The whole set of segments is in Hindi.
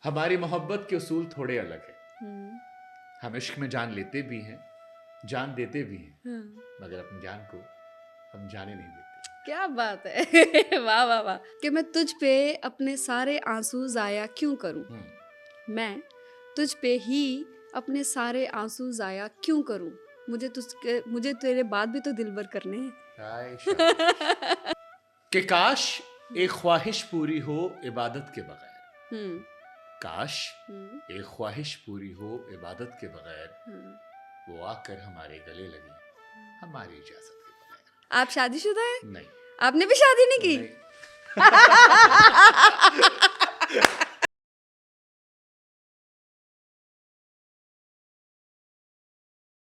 हमारी मोहब्बत के उसूल थोड़े अलग है। हम इश्क में जान लेते भी हैं, जान देते भी हैं, मगर अपनी जान को हम जाने नहीं देते। क्या बात है। वाह वाह वाह। कि मैं तुझ पे अपने सारे आंसू जाया क्यों करूं, मैं तुझ पे ही अपने सारे आंसू जाया क्यों करूं, मुझे तेरे बाद भी तो दिलबर करने हैं। हाय शाबाश। कि काश एक ख्वाहिश पूरी हो इबादत के बगैर, काश एक ख्वाहिश पूरी हो इबादत के बगैर, वो आकर हमारे गले लगे हमारी इजाजत के बगैर। आप शादीशुदा है? नहीं। आपने भी शादी नहीं की? नहीं।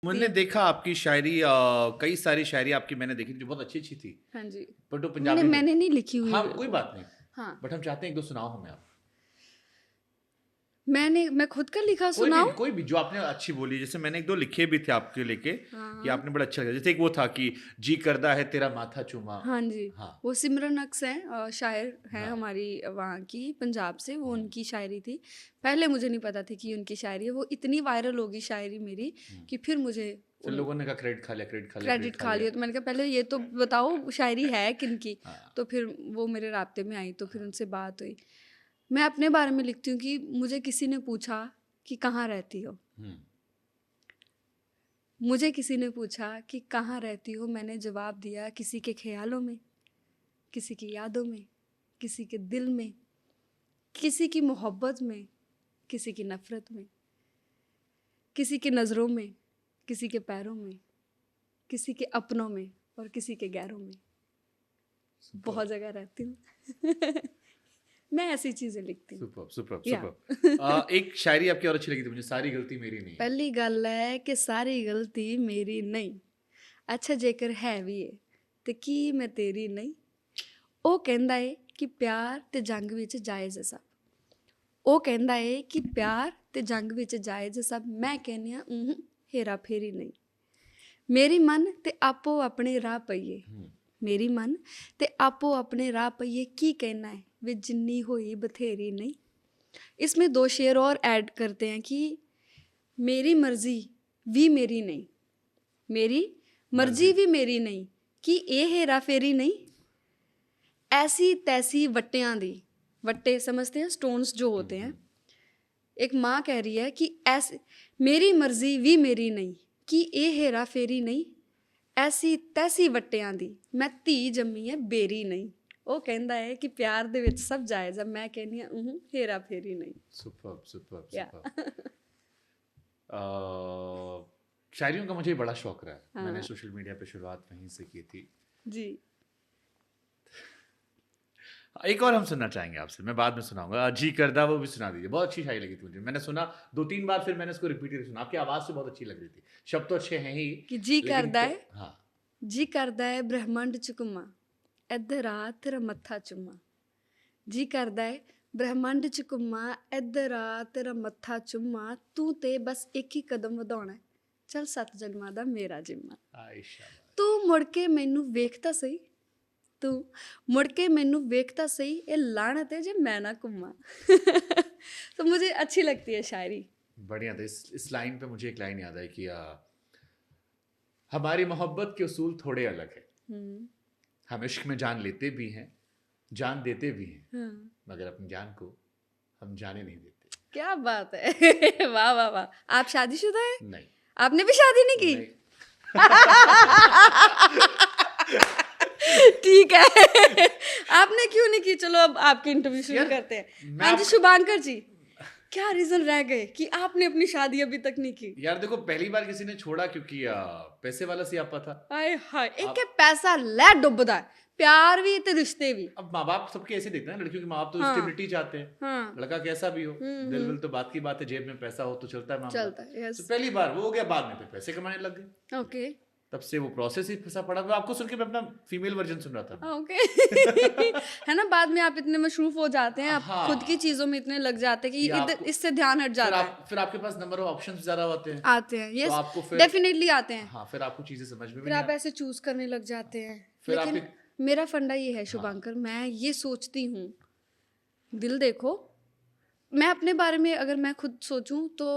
मैंने देखा आपकी शायरी, कई सारी शायरी आपकी मैंने देखी जो बहुत अच्छी अच्छी थी। हाँ जी। बट वो पंजाबी मैंने नहीं लिखी हुई। हाँ कोई बात नहीं। हाँ। बट हम चाहते हैं एक दो सुनाओ हमें आप। मैं खुद का लिखा सुनाऊं? कोई भी जो आपने अच्छी बोली, जैसे मैंने एक दो लिखे भी थे आपके लेके कि आपने बड़ा अच्छा लगा। जैसे एक वो था कि जी करदा है तेरा माथा चूमा। हाँ जी। हाँ। वो सिमरन अक्स हैं, शायर हैं, हाँ। हमारी वहाँ की, पंजाब से। वो उनकी शायरी थी। पहले मुझे नहीं पता थी कि उनकी शायरी है। वो इतनी वायरल होगी शायरी मेरी कि फिर मुझे फिर लोगों ने कहा क्रेडिट खा लिया, क्रेडिट खा लिया। तो मैंने कहा पहले ये तो बताओ शायरी है किनकी। हाँ। तो फिर वो मेरे राब्ते में आई, तो फिर उनसे बात हुई। मैं अपने बारे में लिखती हूँ कि मुझे किसी ने पूछा कि कहाँ रहती हो, मुझे किसी ने पूछा कि कहाँ रहती हो, मैंने जवाब दिया किसी के ख्यालों में, किसी की यादों में, किसी के दिल में, किसी की मोहब्बत में, किसी की नफ़रत में, किसी की नज़रों में, किसी के पैरों में, किसी के अपनों में और किसी के गैरों में। बहुत जगह रहती हूँ। मैं ऐसी चीज़ें लिखती हूँ। सुपर। एक शायरी आपकी और अच्छी लगी थी मुझे, सारी गलती मेरी नहीं है। पहली गल है कि सारी गलती मेरी नहीं, अच्छा जेकर है भी है ते की मैं तेरी नहीं। ਉਹ ਕਹਿੰਦਾ ਏ ਕਿ ਪਿਆਰ ਤੇ ਜੰਗ ਵਿੱਚ ਜਾਇਜ਼ ਹੈ ਸਭ, ਉਹ ਕਹਿੰਦਾ ਏ ਕਿ ਪਿਆਰ ਤੇ ਜੰਗ ਵਿੱਚ ਜਾਇਜ਼ ਹੈ ਸਭ, ਮੈਂ ਕਹਿੰਦੀ ਆ ਹੇਰਾ ਫੇਰੀ ਨਹੀਂ। ਮੇਰੀ ਮਨ ਤੇ ਆਪੋ ਆਪਣੇ ਰਾਹ ਪਈਏ, ਮੇਰੀ ਮਨ ਤੇ ਆਪੋ ਆਪਣੇ ਰਾਹ ਪਈਏ, ਕੀ कहना है वे जिन्नी हुई बथेरी नहीं। इसमें दो शेर और ऐड करते हैं कि मेरी मर्जी भी मेरी नहीं, मेरी मर्जी भी मेरी नहीं, कि ये हेरा फेरी नहीं। ऐसी तैसी वट्टियां दी, वट्टे समझते हैं स्टोन्स जो होते हैं। एक माँ कह रही है कि ऐसे मेरी मर्जी भी मेरी नहीं, कि ये हेरा फेरी नहीं। ऐसी तैसी वट्टियां दी मैं धी जम्मी है बेरी नहीं। ਉਹ ਕਹਿੰਦਾ ਹੈ ਕਿ ਪਿਆਰ ਦੇ ਵਿੱਚ ਸਭ ਜਾਇਜ਼ ਹੈ, ਮੈਂ ਕਹਿੰਦੀ ਹਾਂ ਹੇਰਾ ਫੇਰੀ ਨਹੀਂ। सुपर। शायरियों का मुझे बड़ा शौक रहा है। हाँ। मैंने सोशल मीडिया पे शुरुआत वहीं से की थी जी। एक और हम सुनना चाहेंगे आपसे, मैं बाद में सुनाऊंगा। जी करदा वो भी सुना दीजिए, बहुत अच्छी शायरी लगी थी मुझे। मैंने सुना 2-3 बार, फिर मैंने इसको रिपीट सुना। आपकी आवाज़ से बहुत अच्छी लग रही थी, शब्द तो अच्छे हैं ही कि जी करदा है। हाँ। जी करदा है ब्रह्मंड च घुमा, इधर आ तेरा मत्था चुमा। जी करदा है ब्रह्मंड च घुमा, इधर आ तेरा मत्था चुमा, तू ते बस एक ही कदम ਵਧਾਉਣਾ, चल 7 जन्मां दा मेरा जिम्मा। तू मुड़ के मैनू वेख तां सही, तू मुड़ के मैनू वेख तां सही, ये लानत है जे मैं ना घुमा। तो मुझे अच्छी लगती है शायरी। बढ़िया था। इस लाइन पे मुझे एक लाइन याद आई कि हमारी मोहब्बत के उसूल थोड़े अलग है। हम इश्क में जान लेते भी हैं, जान देते भी हैं, मगर अपनी जान को हम जाने नहीं देते। क्या बात है। वाह वाह वाह। आप शादीशुदा है? नहीं। आपने भी शादी नहीं की? ठीक है। आपने क्यों नहीं की? चलो अब आपकी इंटरव्यू शुरू करते हैं। हाँ जी शुभांकर जी, क्या रीजन रह गए कि आपने अपनी शादी अभी तक नहीं की? यार देखो, पहली बार किसी ने छोड़ा क्योंकि पैसे वाला सियापा था। हाय हाय, एक पैसा ले डुबदा है, प्यार भी ते रिश्ते भी। अब माँ बाप सबके ऐसे देखते हैं, लड़कियों के माँ बाप तो स्टेबिलिटी चाहते हैं। हाँ। लड़का कैसा भी हो, दिल विल तो बात की बात है, जेब में पैसा हो तो चलता है मामला। चलता है, यस। तो पहली बार वो हो गया, बाद में फिर पैसे कमाने लग गए। ओके। तब से वो प्रोसेस ही फंसा पड़ा। मैं आपको सुन के मैं अपना फीमेल वर्जन सुन रहा था। ओके। है ना, बाद में आप इतने मशरूफ हो जाते हैं, आप हाँ। खुद की चीजों में इतने लग जाते हैं कि इससे ध्यान हट जाता है। फिर आपके पास नंबर ऑफ ऑप्शंस ज्यादा होते हैं। यस, तो आपको फिर डेफिनेटली आते हैं। हाँ, फिर आपको चीजें समझ में फिर आप ऐसे चूज करने लग जाते हैं। फिर लेकिन मेरा फंडा ये है शुभांकर, मैं ये सोचती हूँ, दिल देखो मैं अपने बारे में अगर मैं खुद सोचूं तो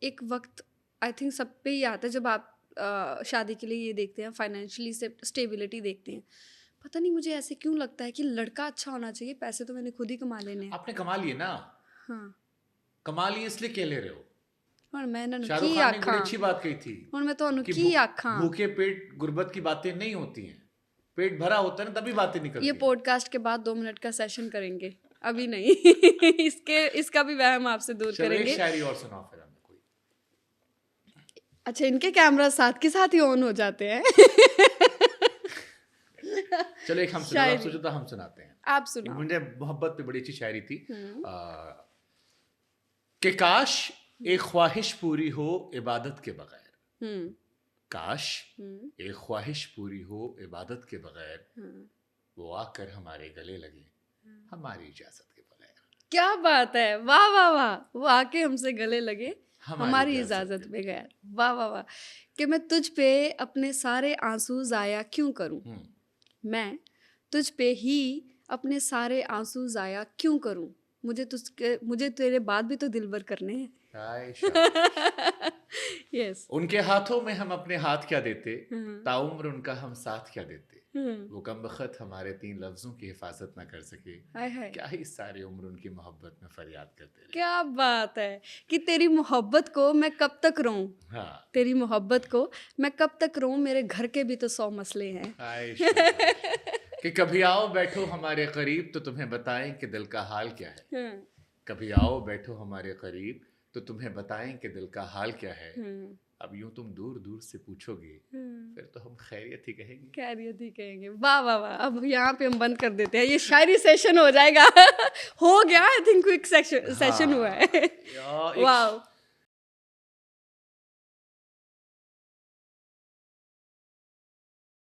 एक वक्त आई थिंक सब पे ही आता है जब आप शादी के लिए ये देखते हैं, फाइनेंशियली स्टेबिलिटी देखते हैं। पता नहीं मुझे ऐसे क्यों लगता है कि लड़का अच्छा होना चाहिए, पैसे तो मैंने खुद ही कमा लेने हैं। आपने कमा लिए ना। हाँ, कमा लिए इसलिए कह ले रहे हो। और मैं ना शाहरुख की खान ने बड़ी आखा अच्छी बात कही थी और मैं तो कि की आखा। भूखे पेट गुर्बत की बातें नहीं होती हैं, पेट भरा होता है ना तभी बातें निकलती ये हैं। पॉडकास्ट के बाद 2 मिनट का सेशन करेंगे, अभी नहीं। इसका भी वहम आपसे दूर चलो एक करेंगे। शायरी और सुनाओ फिर हमें कोई। अच्छा, इनके कैमरा साथ के साथ ही ऑन हो जाते हैं। चलो एक हम सुनाओ, आप सोचो तो हम सुनाते हैं। आप सुनाओ। मुझे मोहब्बत पे बड़ी अच्छी शायरी थी कि काश एक ख्वाहिश पूरी हो इबादत के बगैर, काश एक ख्वाहिश पूरी हो इबादत के बगैर, वो आकर हमारे गले लगे हमारी इजाजत के बगैर। क्या बात है, वाह वाह वाह। वो आके हमसे गले लगे हमारी इजाजत बगैर। वाह वाह वाह। कि मैं तुझ पे अपने सारे आंसू जाया क्यों करूं, मैं तुझ पे ही अपने सारे आंसू जाया क्यों करूं, मुझे तेरे बाद भी तो दिलबर करने हैं। यस। उनके हाथों में हम अपने हाथ क्या देते, ताउम्र उनका हम साथ क्या देते, वो कमबख्त हमारे 3 लफ्जों की हिफाजत ना कर सके, क्या ही सारी उम्र उनकी मोहब्बत में फरियाद करते रहे। क्या बात है कि तेरी मोहब्बत को मैं कब तक रहूं। हाँ। तेरी मोहब्बत को मैं कब तक रहूं, मेरे घर के भी तो 100 मसले हैं। कि कभी आओ बैठो हमारे करीब तो तुम्हें बताएं कि दिल का हाल क्या है, कभी आओ बैठो हमारे करीब तो तुम्हें बताएं कि दिल का हाल क्या है। अब यूं तुम दूर दूर से पूछोगे फिर तो हम खैरियत ही कहेंगे, खैरियत ही कहेंगे। वाह वाह वाह। अब यहाँ पे हम बंद कर देते हैं, ये शायरी सेशन हो जाएगा। हो गया, आई थिंक क्विक सेशन हुआ है। वाह।